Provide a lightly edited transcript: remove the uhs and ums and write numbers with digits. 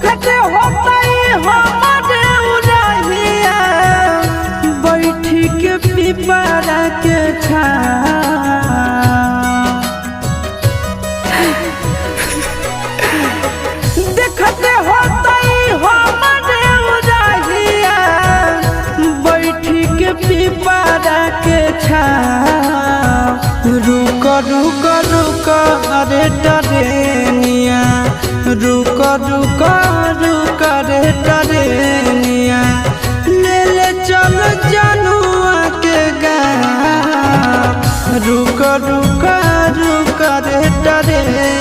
देखते होता हमारे उड़हिया बैठी के पिपरा के देखते होता हमारे उड़हिया बैठी के पिपरा के रुक रुक रुक अरे टरेनिया रुक रुक रुक रे टरेनिया ले ले चल जनुआ के गाँव रुक रुक रुक रे टरेनिया।